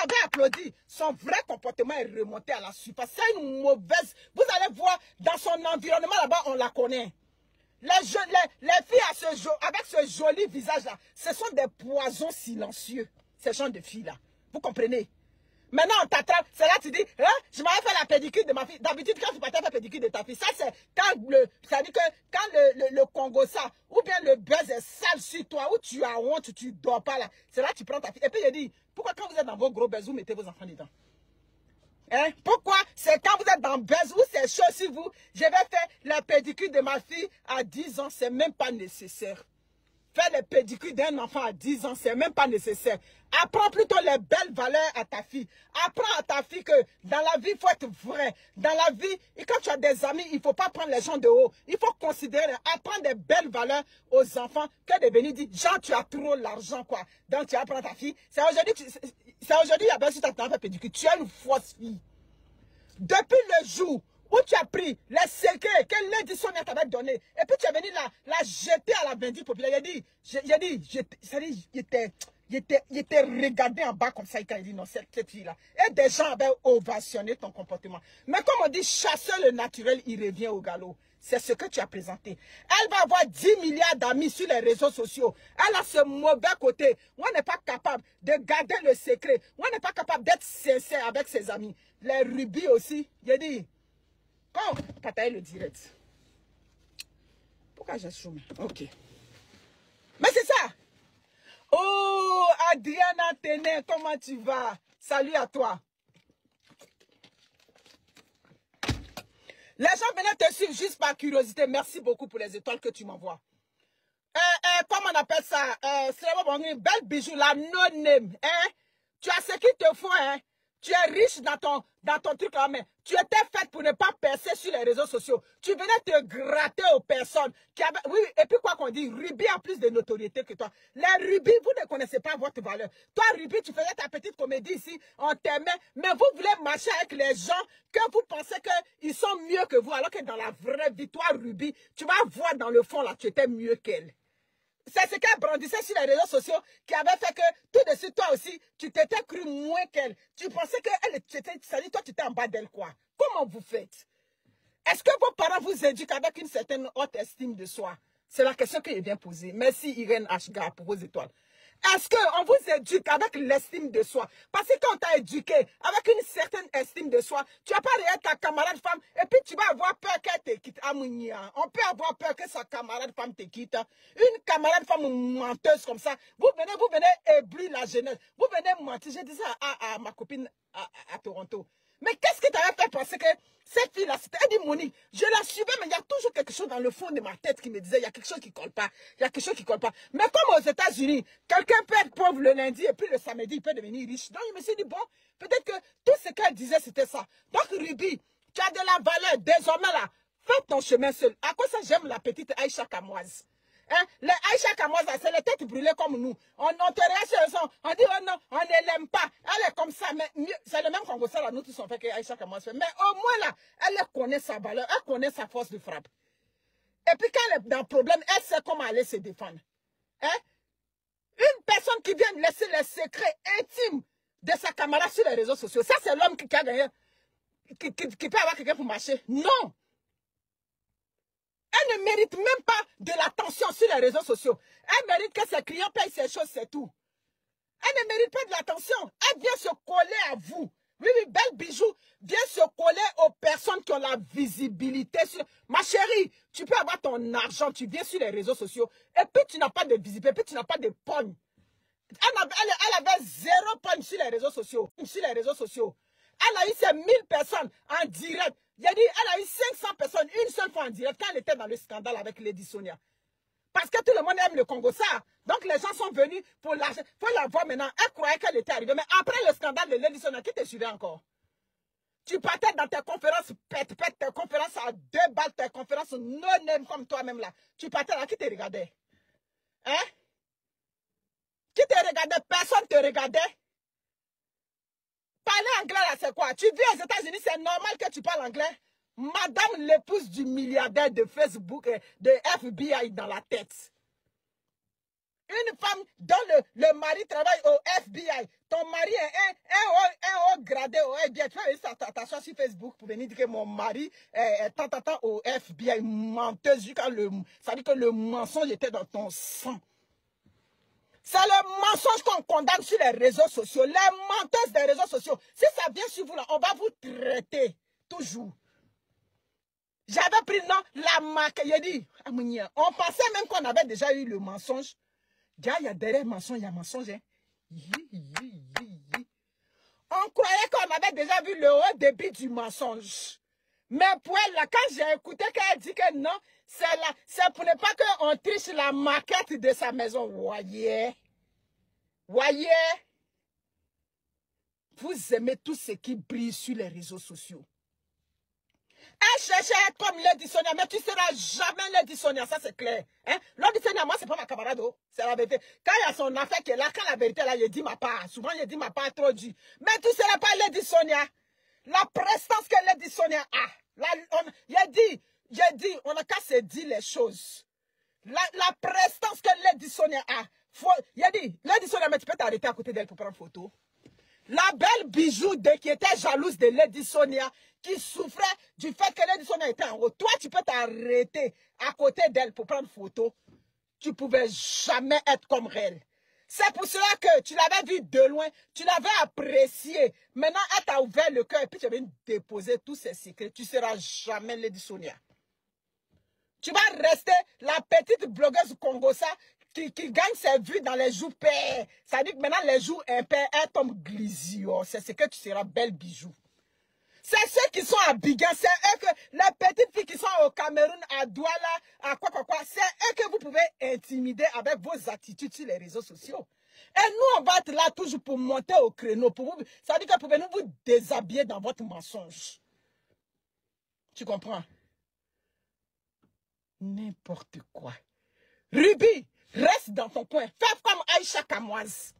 avait applaudi, son vrai comportement est remonté à la surface. C'est une mauvaise... Vous allez voir, dans son environnement là-bas, on la connaît. Les filles avec ce joli visage-là, ce sont des poisons silencieux. Ces gens de filles-là. Vous comprenez? Maintenant, on t'attrape. C'est là que tu dis, hein, je m'avais fait la pédicure de ma fille. D'habitude, quand tu partais faire la pédicure de ta fille, ça c'est quand ça dit que quand le Congo ça, ou bien le buzz est sale sur toi, ou tu as honte, tu dors pas là. C'est là que tu prends ta fille. Et puis je dis, pourquoi quand vous êtes dans vos gros buzz, vous mettez vos enfants dedans? Hein? Pourquoi? C'est quand vous êtes dans buzz, ou c'est chaud sur vous. Je vais faire la pédicure de ma fille à 10 ans, c'est même pas nécessaire. Faire les pédicures d'un enfant à 10 ans, c'est même pas nécessaire. Apprends plutôt les belles valeurs à ta fille. Apprends à ta fille que dans la vie, il faut être vrai. Dans la vie, et quand tu as des amis, il ne faut pas prendre les gens de haut. Il faut considérer, apprendre des belles valeurs aux enfants que de venir dire, Jean, tu as trop l'argent, quoi. Donc, tu apprends ta fille. C'est aujourd'hui, il y a bien sûr ta fait pédicure. Tu es une fausse fille. Depuis le jour où tu as pris les secrets que l'édition t'avait donné, et puis tu es venu la jeter à la vindicte populaire. Il était regardé en bas comme ça, il dit non, cette fille-là. Et des gens avaient ovationné ton comportement. Mais comme on dit, chasser le naturel, il revient au galop. C'est ce que tu as présenté. Elle va avoir 10 milliards d'amis sur les réseaux sociaux. Elle a ce mauvais côté. On n'est pas capable de garder le secret. On n'est pas capable d'être sincère avec ses amis. Les rubis aussi. J'ai dit, quand Kataï le direct. Pourquoi j'ai chômé? Ok. Mais c'est ça. Oh, Adriana Téné, comment tu vas? Salut à toi. Les gens venaient te suivre juste par curiosité. Merci beaucoup pour les étoiles que tu m'envoies. Comment on appelle ça? C'est un bel bijou, la no-name. Hein? Tu as ce qu'il te faut, hein? Tu es riche dans ton truc là, mais tu étais faite pour ne pas percer sur les réseaux sociaux. Tu venais te gratter aux personnes qui avaient... Oui, et puis quoi qu'on dit, Ruby a plus de notoriété que toi. Les Ruby, vous ne connaissez pas votre valeur. Toi, Ruby, tu faisais ta petite comédie ici, on t'aimait, mais vous voulez marcher avec les gens que vous pensez qu'ils sont mieux que vous, alors que dans la vraie vie, toi, Ruby, tu vas voir dans le fond là, tu étais mieux qu'elle. C'est ce qu'elle brandissait sur les réseaux sociaux qui avait fait que tout de suite, toi aussi, tu t'étais cru moins qu'elle. Tu pensais qu'elle était, ça dit, toi, tu étais en bas d'elle, quoi. Comment vous faites? Est-ce que vos parents vous éduquent avec une certaine haute estime de soi? C'est la question que je viens poser. Merci Irène Ashgar pour vos étoiles. Est-ce qu'on vous éduque avec l'estime de soi? Parce que quand on t'a éduqué avec une certaine estime de soi, tu vas pas être ta camarade femme et puis tu vas avoir peur qu'elle te quitte. On peut avoir peur que sa camarade femme te quitte. Une camarade femme menteuse comme ça, vous venez éblouir la jeunesse. Vous venez mentir. Je disais à ma copine à Toronto. Mais qu'est-ce que tu avais fait penser que cette fille-là, elle dit Monique, je la suivais, mais il y a toujours quelque chose dans le fond de ma tête qui me disait, il y a quelque chose qui colle pas, il y a quelque chose qui colle pas. Mais comme aux États-Unis, quelqu'un peut être pauvre le lundi et puis le samedi, il peut devenir riche. Donc je me suis dit, bon, peut-être que tout ce qu'elle disait, c'était ça. Donc Ruby, tu as de la valeur, désormais là, fais ton chemin seul. À quoi ça j'aime la petite Aïcha Kamoise? Hein? Les Aïcha Kamoise, c'est les têtes brûlées comme nous. On te regarde, on dit oh non, on ne l'aime pas. Elle est comme ça, mais c'est le même Congo ça là, nous tous on fait que Aïcha Kamoise fait. Mais au moins là, elle connaît sa valeur, elle connaît sa force de frappe. Et puis quand elle est dans le problème, elle sait comment aller se défendre. Hein? Une personne qui vient laisser les secrets intimes de sa camarade sur les réseaux sociaux, ça c'est l'homme qui a gagné, qui peut avoir quelqu'un pour marcher. Non! Elle ne mérite même pas de l'attention sur les réseaux sociaux. Elle mérite que ses clients payent ses choses, c'est tout. Elle ne mérite pas de l'attention. Elle vient se coller à vous. Oui, oui, belle bijou. Vient se coller aux personnes qui ont la visibilité. Ma chérie, tu peux avoir ton argent, tu viens sur les réseaux sociaux, et puis tu n'as pas de visibilité, et puis tu n'as pas de pogne. Elle avait 0 pogne sur les réseaux sociaux. Sur les réseaux sociaux. Elle a eu ses 1000 personnes en direct. J'ai dit, elle a eu 500 personnes une seule fois en direct quand elle était dans le scandale avec Lady Sonia. Parce que tout le monde aime le Congo, ça. Donc les gens sont venus pour la voir maintenant. Elle croyait qu'elle était arrivée. Mais après le scandale de Lady Sonia, qui te suivait encore? Tu partais dans tes conférences, pète, tes conférences à 2 balles, tes conférences non-name comme toi-même là. Tu partais là, qui te regardait? Hein? Qui te regardait? Personne te regardait. Parler anglais là, c'est quoi? Tu vis aux États-Unis, c'est normal que tu parles anglais. Madame l'épouse du milliardaire de Facebook, de FBI dans la tête. Une femme dont le mari travaille au FBI. Ton mari est ouais, bien, tu vas t'asseoir sur Facebook pour venir dire que mon mari est tant au FBI, menteuse, ça dit que le mensonge était dans ton sang. C'est le mensonge qu'on condamne sur les réseaux sociaux, les menteuses des réseaux sociaux. Si ça vient sur vous là, on va vous traiter, toujours. J'avais pris, non, la marque, j'ai dit, on pensait même qu'on avait déjà eu le mensonge. Il y a derrière mensonge, il y a mensonge. Hein. On croyait qu'on avait déjà vu le haut débit du mensonge. Mais pour elle, là, quand j'ai écouté qu'elle dit que non, c'est pour ne pas qu'on triche la maquette de sa maison. Voyez. Voyez. Vous aimez tout ce qui brille sur les réseaux sociaux. Elle cherchait à être comme Lady Sonia, mais tu ne seras jamais Lady Sonia, ça c'est clair. Hein? Lady Sonia, moi, c'est pas ma camarade, c'est la vérité. Quand il y a son affaire qui est là, quand la vérité est là, il dit ma part. Souvent, il dit ma part trop dit. Mais tu ne seras pas Lady Sonia. La prestance que Lady Sonia a. J'ai dit, on n'a qu'à se dire les choses. La prestance que Lady Sonia a. Il a dit, Lady Sonia, mais tu peux t'arrêter à côté d'elle pour prendre photo. La belle bijou qui était jalouse de Lady Sonia, qui souffrait du fait que Lady Sonia était en haut. Toi, tu peux t'arrêter à côté d'elle pour prendre photo. Tu ne pouvais jamais être comme elle. C'est pour cela que tu l'avais vu de loin, tu l'avais apprécié. Maintenant, elle t'a ouvert le cœur et puis tu viens déposer tous ses secrets. Tu ne seras jamais Lady Sonia. Tu vas rester la petite blogueuse congosa qui gagne ses vues dans les jours pairs. Ça dit que maintenant les jours impairs, elle tombe glisio. C'est ce que tu seras, belle bijou. C'est ceux qui sont à Bigan, c'est eux que les petites filles qui sont au Cameroun, à Douala, à quoi, c'est eux que vous pouvez intimider avec vos attitudes sur les réseaux sociaux. Et nous, on va être là toujours pour monter au créneau. Pour vous, ça veut dire que vous pouvez nous déshabiller dans votre mensonge. Tu comprends? N'importe quoi. Ruby, reste dans ton coin. Fais comme Aïcha Kamoise.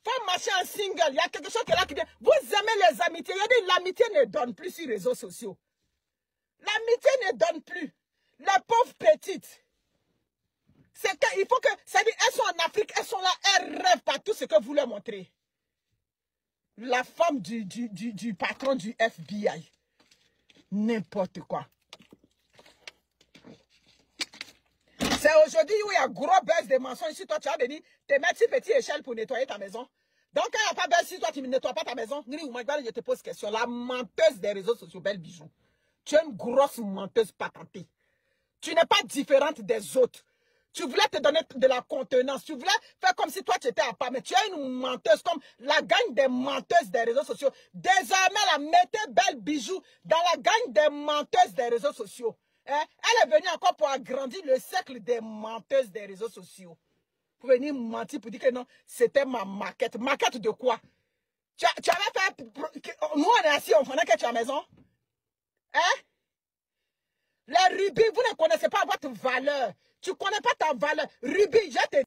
Faut marcher en single. Il y a quelque chose qui est là qui dit, vous aimez les amitiés. Il y a dit, l'amitié ne donne plus sur les réseaux sociaux. L'amitié ne donne plus. Les pauvres petites. C'est qu'il faut que, ça dit, elles sont en Afrique, elles sont là, elles rêvent par tout ce que vous leur montrez. La femme du patron du FBI. N'importe quoi. C'est aujourd'hui où il y a gros buzz de mensonges. Si toi, tu as venu te mettre sur petite échelle pour nettoyer ta maison. Donc, quand il n'y a pas buzz, si toi, tu ne nettoies pas ta maison, je te pose question. La menteuse des réseaux sociaux, belle bijou. Tu es une grosse menteuse patentée. Tu n'es pas différente des autres. Tu voulais te donner de la contenance. Tu voulais faire comme si toi, tu étais à part. Mais tu es une menteuse comme la gang des menteuses des réseaux sociaux. Désormais, la mettez belle bijou dans la gang des menteuses des réseaux sociaux. Hein? Elle est venue encore pour agrandir le cercle des menteuses des réseaux sociaux. Pour venir mentir, pour dire que non, c'était ma maquette. Maquette de quoi? Tu avais fait... Nous, on est assis, on connaît que tu es à la maison. Hein? Les rubis, vous ne connaissez pas votre valeur. Tu ne connais pas ta valeur. Ruby, je te